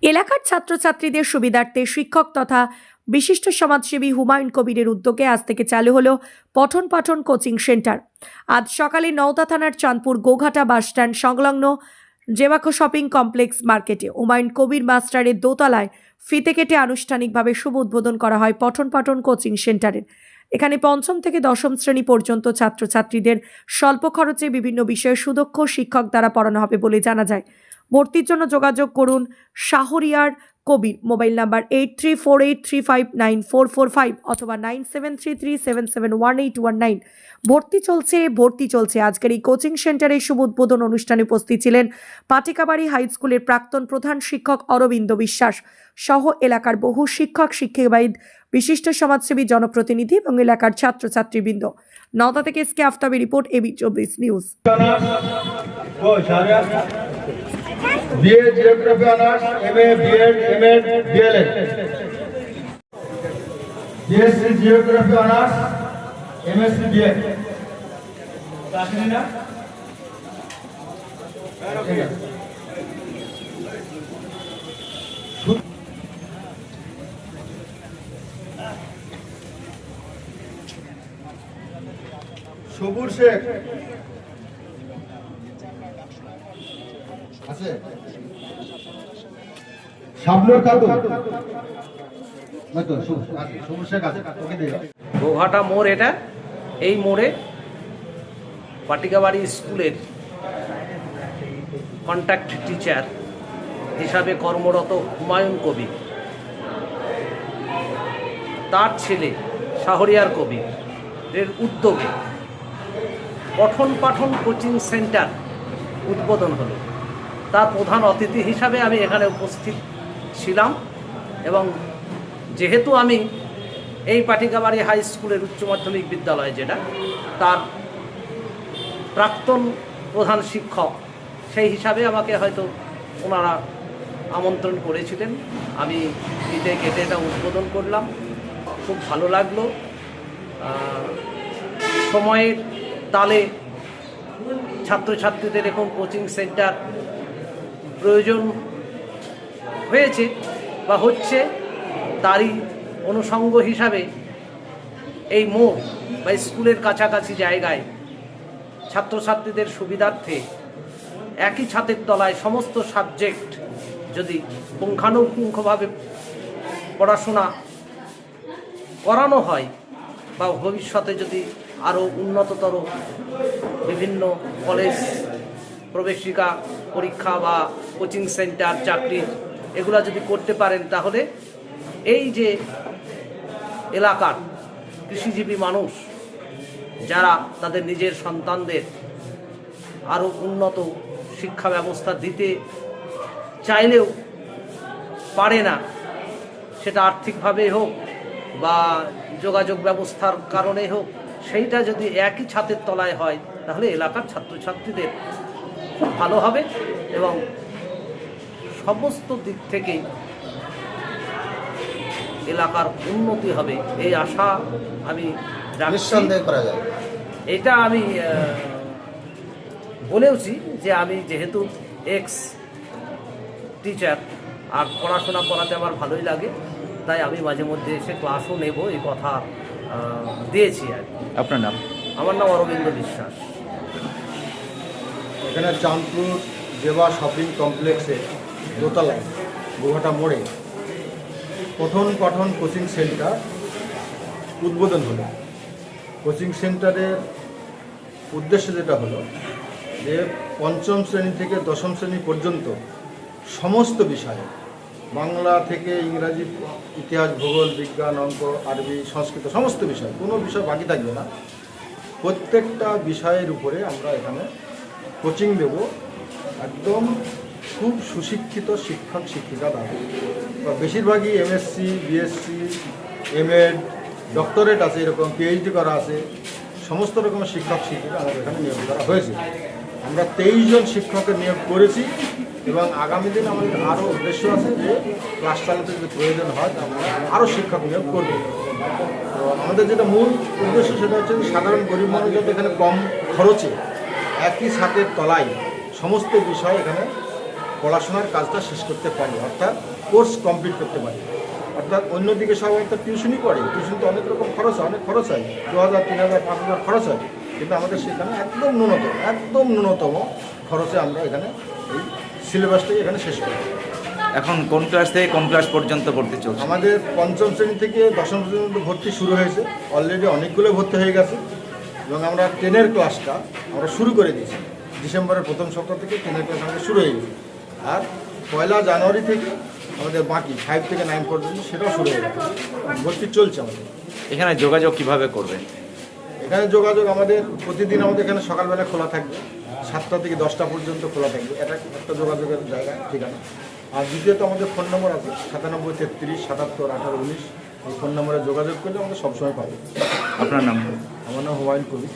এলাকার ছাত্রছাত্রীদের সুবিধার্থে শিক্ষক তথা বিশিষ্ট সমাজসেবী হুমায়ুন কবিরের উদ্যোগে আজ থেকে চালু হলো পঠন পাঠন কোচিং সেন্টার। আজ সকালে নওদা থানার চাঁদপুর গোঘাটা বাসস্ট্যান্ড সংলগ্ন জেমাকো শপিং কমপ্লেক্স মার্কেটে হুমায়ুন কবির মাস্টারের দোতলায় ফিতে কেটে আনুষ্ঠানিকভাবে শুভ উদ্বোধন করা হয় পঠন পাঠন কোচিং সেন্টারের। এখানে পঞ্চম থেকে দশম শ্রেণী পর্যন্ত ছাত্রছাত্রীদের স্বল্প খরচে বিভিন্ন বিষয়ে সুদক্ষ শিক্ষক দ্বারা পড়ানো হবে বলে জানা যায়। ভর্তির জন্য যোগাযোগ করুন শাহরিয়ার কবির, মোবাইল নাম্বার 8348359445 অথবা 9733771819। ভর্তি চলছে। আজকের এই কোচিং সেন্টারের শুভ উদ্বোধন অনুষ্ঠানে উপস্থিত ছিলেন পাটিকাবাড়ি হাই স্কুলের প্রাক্তন প্রধান শিক্ষক অরবিন্দ বিশ্বাস সহ এলাকার বহু শিক্ষক শিক্ষিকাবিদ, বিশিষ্ট সমাজসেবী, জনপ্রতিনিধি এবং এলাকার ছাত্রছাত্রীবৃন্দ। নওদা থেকে এসকে আফতাবি রিপোর্ট, এবি24 news. BA Geography Honours, MA, BEd, MAd, DLEd. BSc Geography Honours, MSc, BEd. Tasmina? সবুর শেখ আছে, শাবনুর খাতুন সবুর শেখ আছে, ওকে দিয়ে গোঘাটা মোড়। এটা এই মোড়ে পাটিকাবাড়ি স্কুলের কন্ট্যাক্ট টিচার হিসাবে কর্মরত হুমায়ুন কবির, তার ছেলে শাহরিয়ার কবির এর উদ্যোগে পঠন পাঠন কোচিং সেন্টার উদ্বোধন হলো। তার প্রধান অতিথি হিসাবে আমি এখানে উপস্থিত ছিলাম এবং যেহেতু আমি এই পাটিকাবাড়ি হাই স্কুলের উচ্চ মাধ্যমিক বিদ্যালয় যেটা, তার প্রাক্তন প্রধান শিক্ষক, সেই হিসাবে আমাকে হয়তো ওনারা আমন্ত্রণ করেছিলেন। আমি ফিতে কেটে এটা উদ্বোধন করলাম, খুব ভালো লাগলো। সময়ের তালে ছাত্রছাত্রীদের এখন কোচিং সেন্টার প্রয়োজন হয়েছে বা হচ্ছে, তারই অনুষঙ্গ হিসাবে এই মোড় বা স্কুলের কাছাকাছি জায়গায় ছাত্রছাত্রীদের সুবিধার্থে একই ছাদের তলায় সমস্ত সাবজেক্ট যদি পুঙ্খানুপুঙ্খভাবে পড়াশোনা করানো হয় বা ভবিষ্যতে যদি আরও উন্নততর বিভিন্ন কলেজ প্রবেশিকা পরীক্ষা বা কোচিং সেন্টার, চাকরির এগুলা যদি করতে পারেন, তাহলে এই যে এলাকার কৃষিজীবী মানুষ যারা তাদের নিজের সন্তানদের আরও উন্নত শিক্ষা ব্যবস্থা দিতে চাইলেও পারে না, সেটা আর্থিকভাবে হোক বা যোগাযোগ ব্যবস্থার কারণে হোক, সেইটা যদি একই ছাদের তলায় হয় তাহলে এলাকার ছাত্রছাত্রীদের খুব ভালো হবে এবং সমস্ত দিক থেকে এলাকার উন্নতি হবে, এই আশা আমি নিঃসন্দেহ করা যায়। এটা আমি বলেওছি যে আমি যেহেতু এক্স টিচার আর পড়াশোনা করাতে আমার ভালোই লাগে, তাই আমি মাঝে মধ্যে এসে ক্লাসও নেব, এই কথা দিয়েছি আর কি। আপনার নাম? আমার নাম অরবিন্দ বিশ্বাস। এখানে চাঁদপুর জেবা শপিং কমপ্লেক্সে দোতলায় গোঘাটা মোড়ে পঠন পাঠন কোচিং সেন্টার উদ্বোধন হলো। কোচিং সেন্টারের উদ্দেশ্য যেটা হলো যে পঞ্চম শ্রেণী থেকে দশম শ্রেণী পর্যন্ত সমস্ত বিষয়ে, বাংলা থেকে ইংরাজি, ইতিহাস, ভূগোল, বিজ্ঞান, অঙ্ক, আরবি, সংস্কৃত, সমস্ত বিষয়, কোনো বিষয় বাকি থাকবে না। প্রত্যেকটা বিষয়ের উপরে আমরা এখানে কোচিং দেব। একদম খুব সুশিক্ষিত শিক্ষক শিক্ষিকা দ্বারা, বেশিরভাগই এমএসসি, বিএসসি, এমএড, ডক্টরেট আছে, এরকম পিএইচডি করা আছে, সমস্ত রকমের শিক্ষক শিক্ষিকা আমাদের এখানে নিয়োগ করা হয়েছে। আমরা 23 জন শিক্ষকের নিয়োগ করেছি এবং আগামী দিন আমাদের আরও উদ্দেশ্য আছে যে ক্লাস চালাতে যদি প্রয়োজন হয় আমরা আরও শিক্ষক নিয়োগ করব। তো আমাদের যেটা মূল উদ্দেশ্য সেটা হচ্ছে সাধারণ গরিব মানুষ যাতে এখানে কম খরচে একই ছাদের তলায় সমস্ত বিষয় এখানে পড়াশোনার কাজটা শেষ করতে পারি, অর্থাৎ কোর্স কমপ্লিট করতে পারি। অর্থাৎ অন্যদিকে সবাই তো টিউশনই করে, টিউশন তো অনেক রকম খরচ হয়, অনেক খরচ হয়, 2000, 3000, 5000 খরচ হয়, কিন্তু আমাদের সেখানে একদম ন্যূনতম খরচে আমরা এখানে এই সিলেবাসটাকে এখানে শেষ করি। এখন কোন ক্লাস থেকে কোন ক্লাস পর্যন্ত ভর্তি চলছে? আমাদের পঞ্চম শ্রেণী থেকে দশম শ্রেণী পর্যন্ত ভর্তি শুরু হয়েছে, অলরেডি অনেকগুলো ভর্তি হয়ে গেছে, এবং আমরা 10-এর ক্লাসটা আমরা শুরু করে দিয়েছি। ডিসেম্বরের প্রথম সপ্তাহ থেকে 10-এর ক্লাস আমাদের শুরু হয়ে গেছে, আর 1 জানুয়ারি থেকে আমাদের বাকি 5 থেকে 9 পর্যন্ত সেটাও শুরু হয়ে গেছে, ভর্তি চলছে আমাদের। এখানে যোগাযোগ কিভাবে করবে? এখানে যোগাযোগ আমাদের প্রতিদিন আমাদের এখানে সকালবেলা খোলা থাকবে, 7টা থেকে 10টা পর্যন্ত খোলা থাকবে, এটা একটা যোগাযোগের জায়গা, ঠিকানা। আর দ্বিতীয়ত আমাদের ফোন নম্বর আছে 97 33 77 18 19, এই ফোন নম্বরে যোগাযোগ করলে আমাদের সবসময় পাবে। আপনার নাম? আমার নাম হুমায়ুন কবির।